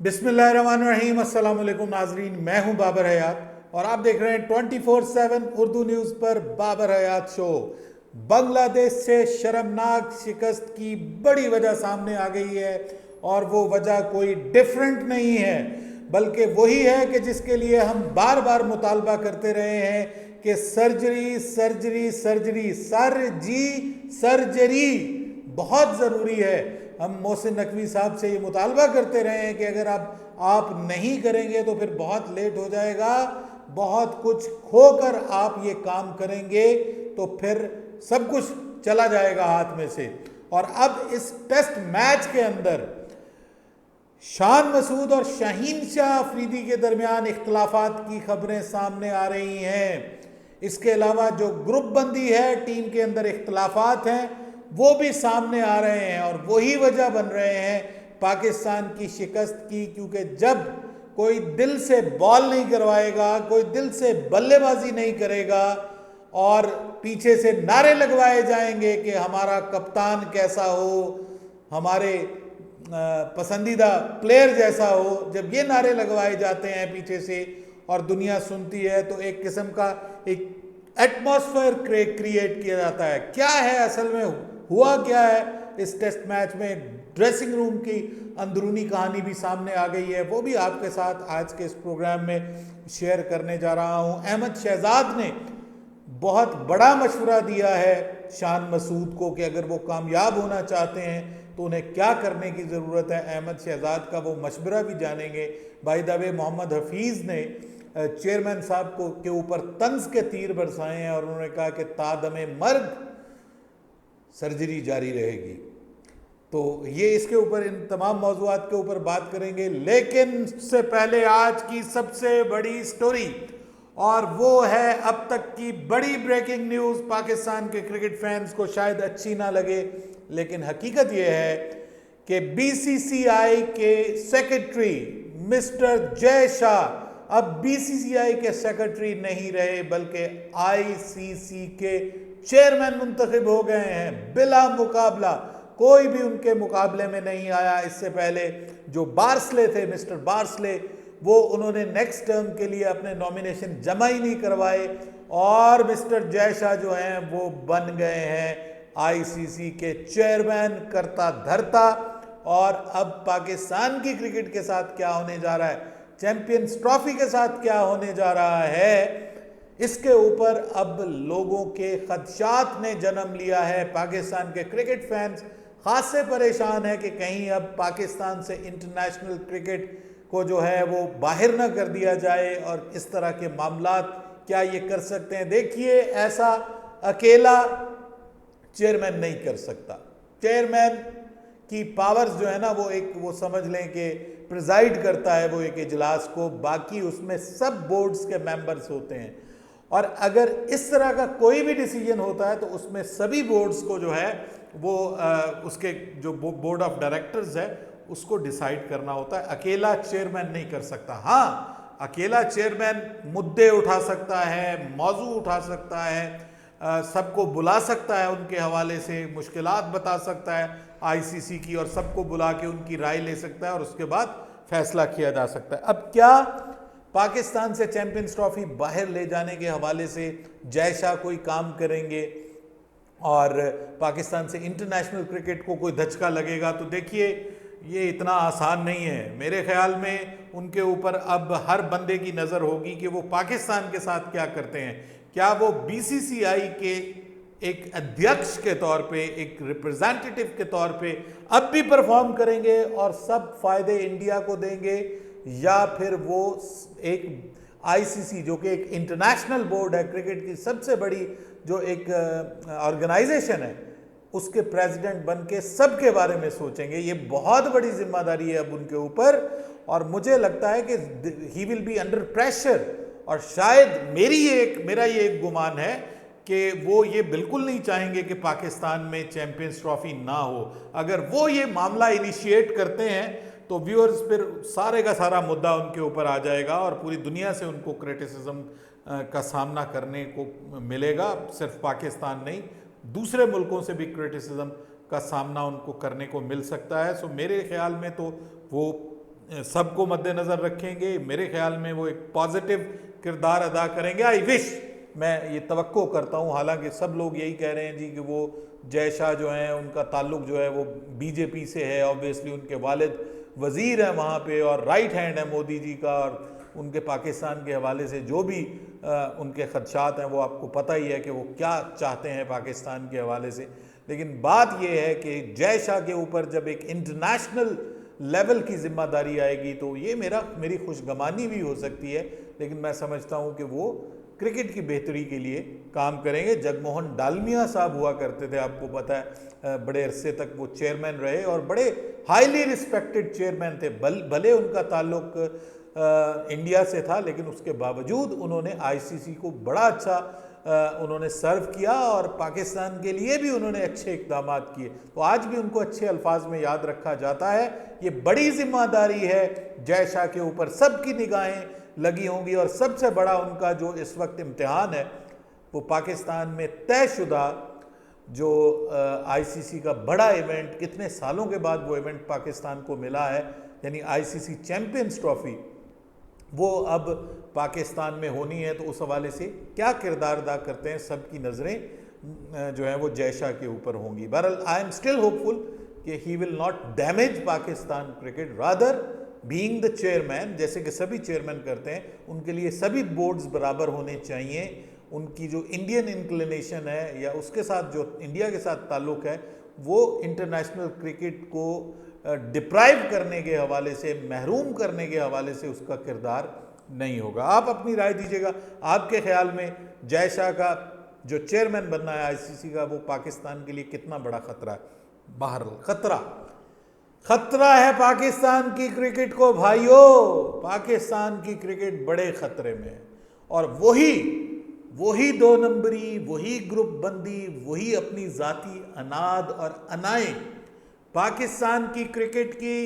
बिस्मिल्लाहिर्रहमानिर्रहीम, अस्सलाम वालेकुम नाजरीन। मैं हूं बाबर हयात और आप देख रहे हैं 24/7 उर्दू न्यूज़ पर बाबर हयात शो। बांग्लादेश से शर्मनाक शिकस्त की बड़ी वजह सामने आ गई है और वो वजह कोई डिफरेंट नहीं है बल्कि वही है कि जिसके लिए हम बार बार मुतालबा करते रहे हैं कि सर्जरी सर्जरी सर्जरी सर्जरी बहुत ज़रूरी है। हम मोहसिन नकवी साहब से ये मुतालबा करते रहे हैं कि अगर आप नहीं करेंगे तो फिर बहुत लेट हो जाएगा, बहुत कुछ खोकर आप ये काम करेंगे तो फिर सब कुछ चला जाएगा हाथ में से। और अब इस टेस्ट मैच के अंदर शान मसूद और शाहीन शाह अफरीदी के दरमियान इख्तलाफात की खबरें सामने आ रही हैं। इसके अलावा जो ग्रुप बंदी है, टीम के अंदर इख्तलाफात हैं, वो भी सामने आ रहे हैं और वही वजह बन रहे हैं पाकिस्तान की शिकस्त की। क्योंकि जब कोई दिल से बॉल नहीं करवाएगा, कोई दिल से बल्लेबाजी नहीं करेगा और पीछे से नारे लगवाए जाएंगे कि हमारा कप्तान कैसा हो, हमारे पसंदीदा प्लेयर जैसा हो, जब ये नारे लगवाए जाते हैं पीछे से और दुनिया सुनती है तो एक किस्म का एक एटमॉस्फेयर क्रिएट किया जाता है। क्या है असल में, हुआ क्या है इस टेस्ट मैच में, ड्रेसिंग रूम की अंदरूनी कहानी भी सामने आ गई है, वो भी आपके साथ आज के इस प्रोग्राम में शेयर करने जा रहा हूं। अहमद शहजाद ने बहुत बड़ा मशवरा दिया है शान मसूद को कि अगर वो कामयाब होना चाहते हैं तो उन्हें क्या करने की ज़रूरत है। अहमद शहजाद का वो मशवरा भी जानेंगे। By the way, Mohammad Hafeez ने चेयरमैन साहब को के ऊपर तंज के तीर बरसाए हैं और उन्होंने कहा कि तादमे मर्ग सर्जरी जारी रहेगी। तो ये इसके ऊपर, इन तमाम मौज़ूआत के ऊपर बात करेंगे। लेकिन उससे पहले आज की सबसे बड़ी स्टोरी, और वो है अब तक की बड़ी ब्रेकिंग न्यूज़। पाकिस्तान के क्रिकेट फैंस को शायद अच्छी ना लगे, लेकिन हकीकत ये है कि बीसीसीआई के सेक्रेटरी मिस्टर जय शाह अब बीसीसीआई के सेक्रेटरी नहीं रहे बल्कि आईसीसी के चेयरमैन मुंतखब हो गए हैं बिला मुकाबला। कोई भी उनके मुकाबले में नहीं आया। इससे पहले जो बार्सले थे, मिस्टर बार्सले, वो उन्होंने नेक्स्ट टर्म के लिए अपने नॉमिनेशन जमा ही नहीं करवाए और मिस्टर जय शाह जो हैं वो बन गए हैं आईसीसी के चेयरमैन करता धरता। और अब पाकिस्तान की क्रिकेट के साथ क्या होने जा रहा है, चैंपियंस ट्रॉफी के साथ क्या होने जा रहा है, इसके ऊपर अब लोगों के खदशात ने जन्म लिया है। पाकिस्तान के क्रिकेट फैंस खासे परेशान है कि कहीं अब पाकिस्तान से इंटरनेशनल क्रिकेट को जो है वो बाहर ना कर दिया जाए और इस तरह के मामलात क्या ये कर सकते हैं। देखिए, ऐसा अकेला चेयरमैन नहीं कर सकता। चेयरमैन की पावर्स जो है ना, वो समझ लें कि प्रिजाइड करता है वो एक इजलास को, बाकी उसमें सब बोर्ड्स के मेंबर्स होते हैं। और अगर इस तरह का कोई भी डिसीजन होता है तो उसमें सभी बोर्ड्स को जो है वो उसके जो बोर्ड ऑफ डायरेक्टर्स है उसको डिसाइड करना होता है। अकेला चेयरमैन नहीं कर सकता। हाँ, अकेला चेयरमैन मुद्दे उठा सकता है, मौजू उठा सकता है, सबको बुला सकता है, उनके हवाले से मुश्किलात बता सकता है आईसीसी की और सबको बुला के उनकी राय ले सकता है और उसके बाद फैसला किया जा सकता है। अब क्या पाकिस्तान से चैंपियंस ट्रॉफी बाहर ले जाने के हवाले से जय शाह कोई काम करेंगे और पाकिस्तान से इंटरनेशनल क्रिकेट को कोई धचका लगेगा? तो देखिए, ये इतना आसान नहीं है। मेरे ख्याल में उनके ऊपर अब हर बंदे की नज़र होगी कि वो पाकिस्तान के साथ क्या करते हैं। क्या वो बीसीसीआई के एक अध्यक्ष के तौर पे, एक रिप्रेजेंटेटिव के तौर पे अब भी परफॉर्म करेंगे और सब फायदे इंडिया को देंगे, या फिर वो एक आईसीसी जो कि एक इंटरनेशनल बोर्ड है, क्रिकेट की सबसे बड़ी जो एक ऑर्गेनाइजेशन है, उसके प्रेसिडेंट बन के सबके बारे में सोचेंगे। ये बहुत बड़ी जिम्मेदारी है अब उनके ऊपर और मुझे लगता है कि he will be under pressure. और शायद मेरा ये एक गुमान है कि वो ये बिल्कुल नहीं चाहेंगे कि पाकिस्तान में चैंपियंस ट्रॉफी ना हो। अगर वो ये मामला इनिशिएट करते हैं तो व्यूअर्स फिर सारे का सारा मुद्दा उनके ऊपर आ जाएगा और पूरी दुनिया से उनको क्रिटिसिज्म का सामना करने को मिलेगा। सिर्फ पाकिस्तान नहीं, दूसरे मुल्कों से भी क्रिटिसिज्म का सामना उनको करने को मिल सकता है। सो मेरे ख्याल में तो वो सबको मद्देनज़र रखेंगे। मेरे ख्याल में वो एक पॉजिटिव किरदार अदा करेंगे। आई विश, मैं ये तवक्को करता हूँ, हालांकि सब लोग यही कह रहे हैं जी कि वो जय शाह जो हैं उनका ताल्लुक जो है वो बीजेपी से है, ऑब्वियसली उनके वालिद वज़ीर हैं वहाँ पे और राइट हैंड है मोदी जी का, और उनके पाकिस्तान के हवाले से जो भी उनके खदशात हैं वो आपको पता ही है कि वो क्या चाहते हैं पाकिस्तान के हवाले से। लेकिन बात यह है कि जय शाह के ऊपर जब एक इंटरनेशनल लेवल की जिम्मेदारी आएगी तो ये मेरी खुशगमानी भी हो सकती है, लेकिन मैं समझता हूँ कि वो क्रिकेट की बेहतरी के लिए काम करेंगे। जगमोहन डालमिया साहब हुआ करते थे, आपको पता है, बड़े अरसे तक वो चेयरमैन रहे और बड़े हाईली रिस्पेक्टेड चेयरमैन थे। भले उनका ताल्लुक इंडिया से था, लेकिन उसके बावजूद उन्होंने आईसीसी को बड़ा अच्छा उन्होंने सर्व किया और पाकिस्तान के लिए भी उन्होंने अच्छे इक़दाम किए। तो आज भी उनको अच्छे अल्फाज में याद रखा जाता है। ये बड़ी जिम्मेदारी है जय शाह के ऊपर, सबकी निगाहें लगी होंगी और सबसे बड़ा उनका जो इस वक्त इम्तिहान है वो पाकिस्तान में तयशुदा जो आईसीसी का बड़ा इवेंट, कितने सालों के बाद वो इवेंट पाकिस्तान को मिला है, यानी आईसीसी चैंपियंस ट्रॉफी, वो अब पाकिस्तान में होनी है। तो उस हवाले से क्या किरदार अदा करते हैं, सबकी नज़रें जो हैं वो जय शाह के ऊपर होंगी। बहरहाल आई एम स्टिल होपफुल कि he will not damage Pakistan cricket, rather being the chairman, जैसे कि सभी चेयरमैन करते हैं, उनके लिए सभी बोर्ड्स बराबर होने चाहिए। उनकी जो इंडियन इंक्लिनेशन है या उसके साथ जो इंडिया के साथ ताल्लुक़ है वो इंटरनेशनल क्रिकेट को डिप्राइव करने के हवाले से, महरूम करने के हवाले से उसका किरदार नहीं होगा। आप अपनी राय दीजिएगा, आपके ख्याल में जय शाह का जो चेयरमैन बनना है आईसीसी का वो पाकिस्तान के लिए कितना बड़ा खतरा है? बहरहाल खतरा है पाकिस्तान की क्रिकेट को भाइयों, पाकिस्तान की क्रिकेट बड़े खतरे में है। और वही 2 नंबरी, वही ग्रुप बंदी, वही अपनी जाती अनाद और अनाएं पाकिस्तान की क्रिकेट की,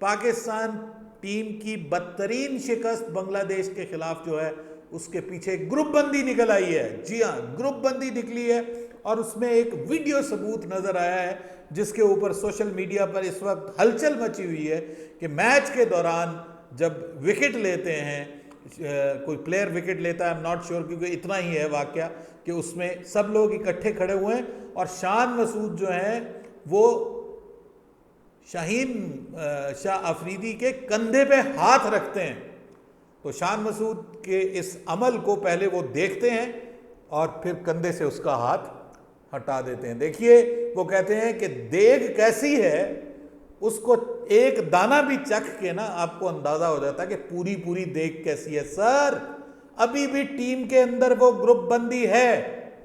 पाकिस्तान टीम की बदतरीन शिकस्त बांग्लादेश के खिलाफ जो है उसके पीछे ग्रुप बंदी निकल आई है। जी हाँ, ग्रुप बंदी निकली है और उसमें एक वीडियो सबूत नजर आया है जिसके ऊपर सोशल मीडिया पर इस वक्त हलचल मची हुई है कि मैच के दौरान जब विकेट लेते हैं, कोई प्लेयर विकेट लेता है, आई एम नॉट श्योर, क्योंकि इतना ही है वाकया कि उसमें सब लोग इकट्ठे खड़े हुए हैं और शान मसूद जो हैं वो शाहीन शाह अफरीदी के कंधे पे हाथ रखते हैं। तो शान मसूद के इस अमल को पहले वो देखते हैं और फिर कंधे से उसका हाथ हटा देते हैं। देखिए, वो कहते हैं कि देग कैसी है उसको एक दाना भी चख के ना आपको अंदाजा हो जाता है कि पूरी देग कैसी है। सर, अभी भी टीम के अंदर वो ग्रुप बंदी है,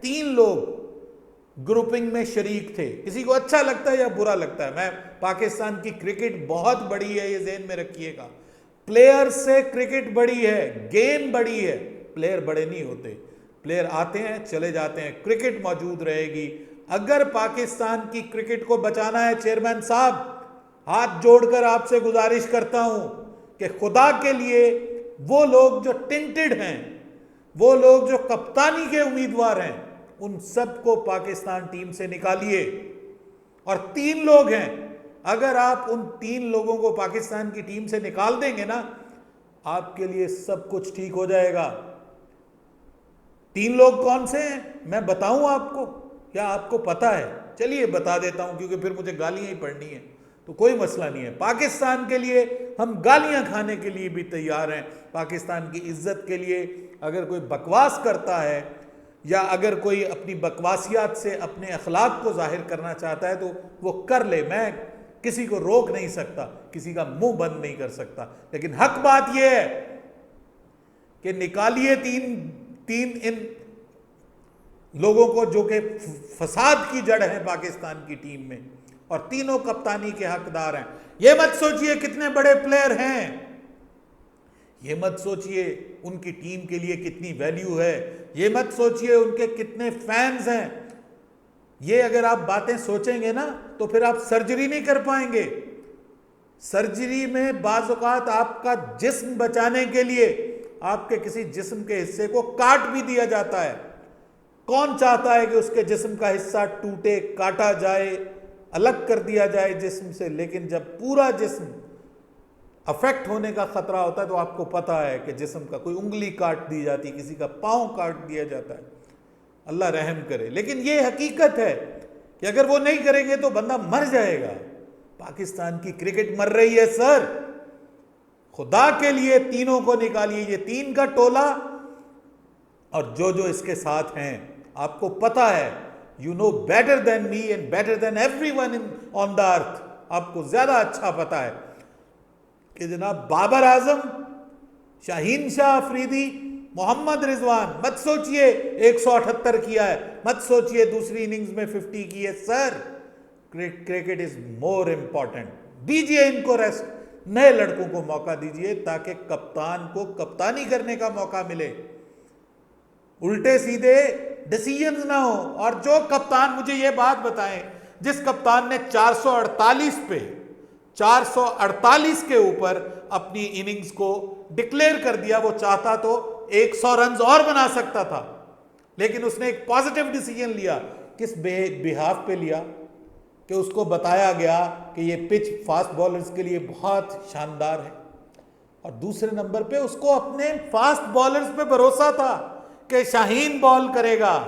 3 लोग ग्रुपिंग में शरीक थे। किसी को अच्छा लगता है या बुरा लगता है, मैं पाकिस्तान की क्रिकेट बहुत बड़ी है, ये ज़हन में रखिएगा। प्लेयर से क्रिकेट बड़ी है, गेम बड़ी है, प्लेयर बड़े नहीं होते। प्लेयर आते हैं चले जाते हैं, क्रिकेट मौजूद रहेगी। अगर पाकिस्तान की क्रिकेट को बचाना है चेयरमैन साहब, हाथ जोड़कर आपसे गुजारिश करता हूं कि खुदा के लिए वो लोग जो टिंटेड हैं, वो लोग जो कप्तानी के उम्मीदवार हैं, उन सबको पाकिस्तान टीम से निकालिए। और 3 लोग हैं, अगर आप उन 3 लोगों को पाकिस्तान की टीम से निकाल देंगे ना, आपके लिए सब कुछ ठीक हो जाएगा। 3 लोग कौन से हैं मैं बताऊं आपको, क्या आपको पता है? चलिए बता देता हूं, क्योंकि फिर मुझे गालियां ही पढ़नी है, तो कोई मसला नहीं है। पाकिस्तान के लिए हम गालियां खाने के लिए भी तैयार हैं। पाकिस्तान की इज्जत के लिए अगर कोई बकवास करता है या अगर कोई अपनी बकवासियात से अपने अखलाक को जाहिर करना चाहता है तो वो कर ले, मैं किसी को रोक नहीं सकता, किसी का मुंह बंद नहीं कर सकता। लेकिन हक बात यह है कि निकालिए 3 इन लोगों को जो कि फसाद की जड़ है पाकिस्तान की टीम में, और तीनों कप्तानी के हकदार हैं। यह मत सोचिए कितने बड़े प्लेयर हैं, ये मत सोचिए उनकी टीम के लिए कितनी वैल्यू है, ये मत सोचिए उनके कितने फैंस हैं। ये अगर आप बातें सोचेंगे ना तो फिर आप सर्जरी नहीं कर पाएंगे। सर्जरी में बाज़ औक़ात आपका जिस्म बचाने के लिए आपके किसी जिस्म के हिस्से को काट भी दिया जाता है। कौन चाहता है कि उसके जिस्म का हिस्सा टूटे, काटा जाए, अलग कर दिया जाए जिस्म से? लेकिन जब पूरा जिस्म अफेक्ट होने का खतरा होता है, तो आपको पता है कि जिस्म का कोई उंगली काट दी जाती है, किसी का पाँव काट दिया जाता है, अल्लाह रहम करे। लेकिन ये हकीकत है कि अगर वो नहीं करेंगे तो बंदा मर जाएगा। पाकिस्तान की क्रिकेट मर रही है सर, खुदा के लिए तीनों को निकालिए, ये तीन का टोला और जो जो इसके साथ हैं, आपको पता है, you know better than me and better than everyone in on the earth, आपको ज्यादा अच्छा पता है कि जनाब बाबर आजम, शाहीन शाह अफरीदी, मोहम्मद रिजवान, मत सोचिए 178 किया है, मत सोचिए दूसरी इनिंग्स में 50 की है sir. Cricket is more important. दीजिए इनको रेस्ट, नए लड़कों को मौका दीजिए ताकि कप्तान को कप्तानी करने का मौका मिले, उल्टे सीधे डिसीजंस ना हो। और जो कप्तान, मुझे यह बात बताएं, जिस कप्तान ने 448 के ऊपर अपनी इनिंग्स को डिक्लेयर कर दिया, वो चाहता तो 100 रन और बना सकता था, लेकिन उसने एक पॉजिटिव डिसीजन लिया। किस बिहाफ पे लिया? कि उसको बताया गया कि ये पिच फास्ट बॉलर्स के लिए बहुत शानदार है, और दूसरे नंबर पे उसको अपने फास्ट बॉलर्स पे भरोसा था कि शाहीन बॉल करेगा,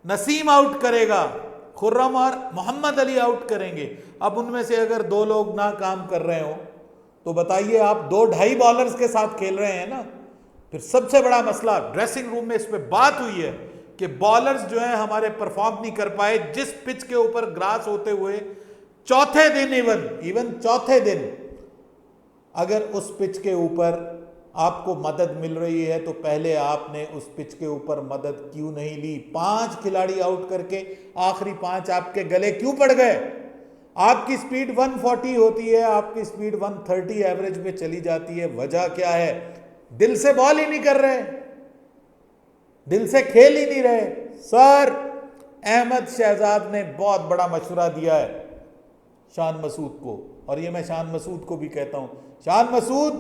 नसीम आउट करेगा, खुर्रम और मोहम्मद अली आउट करेंगे। अब उनमें से अगर दो लोग ना काम कर रहे हो तो बताइए, आप 2-2.5 बॉलर्स के साथ खेल रहे हैं ना। फिर सबसे बड़ा मसला ड्रेसिंग रूम में इस पे बात हुई है कि बॉलर्स जो हैं हमारे परफॉर्म नहीं कर पाए, जिस पिच के ऊपर ग्रास होते हुए चौथे दिन, इवन चौथे दिन अगर उस पिच के ऊपर आपको मदद मिल रही है तो पहले आपने उस पिच के ऊपर मदद क्यों नहीं ली? 5 खिलाड़ी आउट करके आखिरी 5 आपके गले क्यों पड़ गए? आपकी स्पीड 140 होती है, आपकी स्पीड 130 एवरेज पे चली जाती है। वजह क्या है? दिल से बॉल ही नहीं कर रहे, दिल से खेल ही नहीं रहे। सर अहमद शहजाद ने बहुत बड़ा मशवरा दिया है शान मसूद को, और ये मैं शान मसूद को भी कहता हूं, शान मसूद,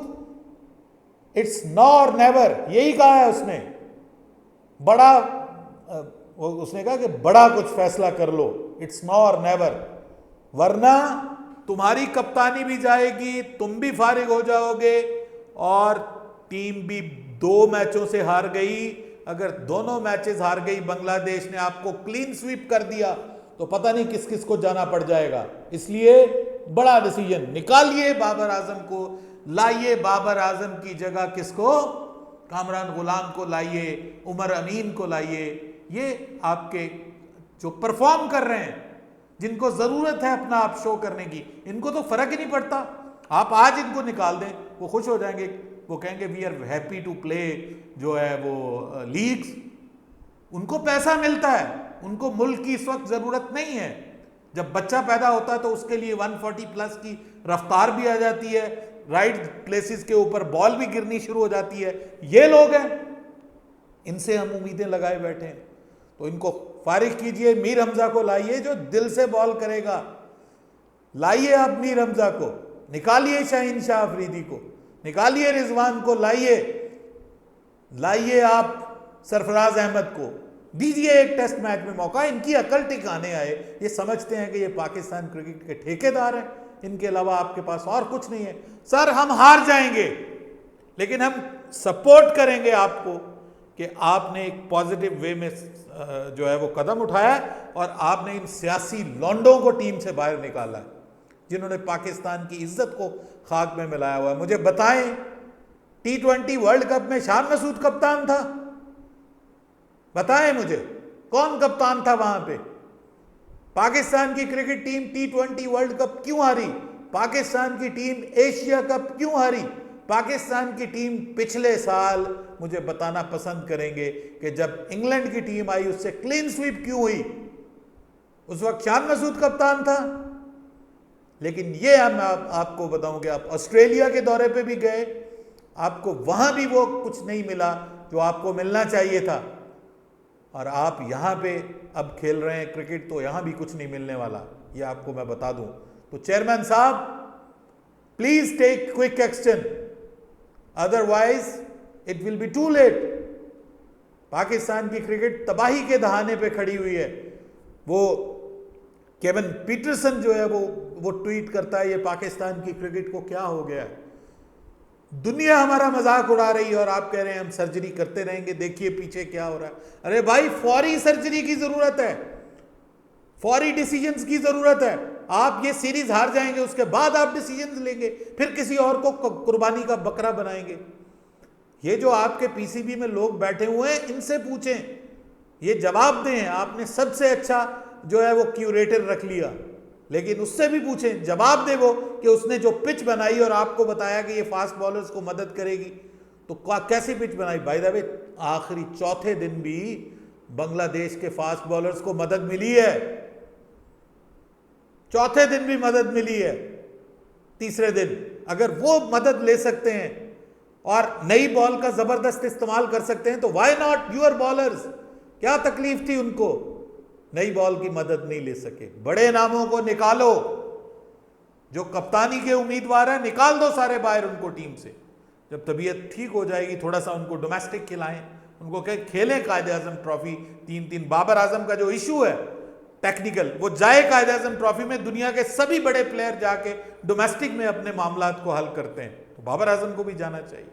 इट्स नो और नेवर, यही कहा है उसने। बड़ा उसने कहा कि बड़ा कुछ फैसला कर लो, इट्स नो और नेवर, वरना तुम्हारी कप्तानी भी जाएगी, तुम भी फारिग हो जाओगे, और टीम भी 2 मैचों से हार गई। अगर दोनों मैचेस हार गई, बांग्लादेश ने आपको क्लीन स्वीप कर दिया, तो पता नहीं किस किस को जाना पड़ जाएगा। इसलिए बड़ा डिसीजन, निकालिए बाबर आजम को, लाइए बाबर आजम की जगह किसको? कामरान गुलाम को लाइए, उमर अमीन को लाइए। ये आपके जो परफॉर्म कर रहे हैं, जिनको जरूरत है अपना आप शो करने की, इनको तो फर्क ही नहीं पड़ता। आप आज इनको निकाल दें, वो खुश हो जाएंगे, वो कहेंगे we are happy to play जो है वो लीग्स। उनको पैसा मिलता है, उनको मुल्क की इस वक्त जरूरत नहीं है। जब बच्चा पैदा होता है तो उसके लिए 140 प्लस की रफ्तार भी आ जाती है, राइट प्लेसेस के ऊपर बॉल भी गिरनी शुरू हो जाती है। ये लोग हैं, इनसे हम उम्मीदें लगाए बैठे हैं, तो इनको फारिग कीजिए। मीर हमजा को लाइए जो दिल से बॉल करेगा, लाइए आप मीर हमजा को, निकालिए शाहीन शाह अफरीदी को, निकालिए रिजवान को, लाइए आप सरफराज अहमद को, दीजिए एक टेस्ट मैच में मौका। इनकी अकल टिकाने आए, ये समझते हैं कि ये पाकिस्तान क्रिकेट के ठेकेदार हैं, इनके अलावा आपके पास और कुछ नहीं है। सर हम हार जाएंगे, लेकिन हम सपोर्ट करेंगे आपको कि आपने एक पॉजिटिव वे में जो है वो कदम उठाया, और आपने इन सियासी लौंडों को टीम से बाहर निकाला है, जिन्होंने पाकिस्तान की इज्जत को खाक में मिलाया हुआ है। मुझे बताएं, T20 वर्ल्ड कप में शान मसूद कप्तान था? बताएं मुझे, कौन कप्तान था वहां पे? पाकिस्तान की cricket team T20 world cup क्यों हारी? पाकिस्तान की टीम एशिया कप क्यों हारी? पाकिस्तान की टीम पिछले साल, मुझे बताना पसंद करेंगे कि जब इंग्लैंड की टीम आई उससे क्लीन स्वीप क्यों हुई? उस वक्त शान मसूद कप्तान था। लेकिन ये हम आपको बताऊं कि आप ऑस्ट्रेलिया के दौरे पे भी गए, आपको वहां भी वो कुछ नहीं मिला जो आपको मिलना चाहिए था, और आप यहां पे अब खेल रहे हैं क्रिकेट, तो यहां भी कुछ नहीं मिलने वाला, ये आपको मैं बता दूं। तो चेयरमैन साहब, please take quick action, otherwise it will be too late. Pakistan की क्रिकेट तबाही के दहाने पे खड़ी हुई है। वो केविन पीटरसन जो है वो ट्वीट करता है, ये पाकिस्तान की क्रिकेट को क्या हो गया है? दुनिया हमारा मजाक उड़ा रही है और आप कह रहे हैं हम सर्जरी करते रहेंगे, देखिए पीछे क्या हो रहा है। अरे भाई, फौरी सर्जरी की जरूरत है, फौरी डिसीजंस की जरूरत है। आप ये सीरीज हार जाएंगे, उसके बाद आप डिसीजंस लेंगे, फिर किसी और को कुर्बानी का बकरा बनाएंगे। ये जो आपके पीसीबी में लोग बैठे हुए हैं, इनसे पूछें, ये जवाब दें। आपने सबसे अच्छा जो है वो क्यूरेटर रख लिया, लेकिन उससे भी पूछें, जवाब दे वो कि उसने जो पिच बनाई और आपको बताया कि ये फास्ट बॉलर्स को मदद करेगी, तो कैसी पिच बनाई? बाय द वे, आखिरी चौथे दिन भी बांग्लादेश के फास्ट बॉलर्स को मदद मिली है, चौथे दिन भी मदद मिली है। तीसरे दिन अगर वो मदद ले सकते हैं और नई बॉल का जबरदस्त इस्तेमाल कर सकते हैं, तो व्हाई नॉट यूर बॉलर्स? क्या तकलीफ थी उनको नई बॉल की मदद नहीं ले सके? बड़े नामों को निकालो, जो कप्तानी के उम्मीदवार हैं निकाल दो सारे बाहर उनको टीम से। जब तबीयत ठीक हो जाएगी, थोड़ा सा उनको डोमेस्टिक खिलाएं, उनको कहें खेलें कायदे आजम ट्रॉफी 3-3। बाबर आजम का जो इशू है टेक्निकल, वो जाए कायदे आजम ट्रॉफी में, दुनिया के सभी बड़े प्लेयर जाके डोमेस्टिक में अपने मामलात को हल करते हैं, तो बाबर आजम को भी जाना चाहिए।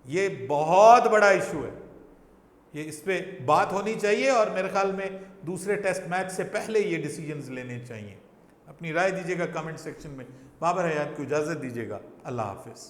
ये बहुत बड़ा इशू है, ये इस पे बात होनी चाहिए और मेरे ख्याल में दूसरे टेस्ट मैच से पहले ये डिसीजंस लेने चाहिए। अपनी राय दीजिएगा कमेंट सेक्शन में। बाबर हयात को इजाज़त दीजिएगा। अल्लाह हाफिज़।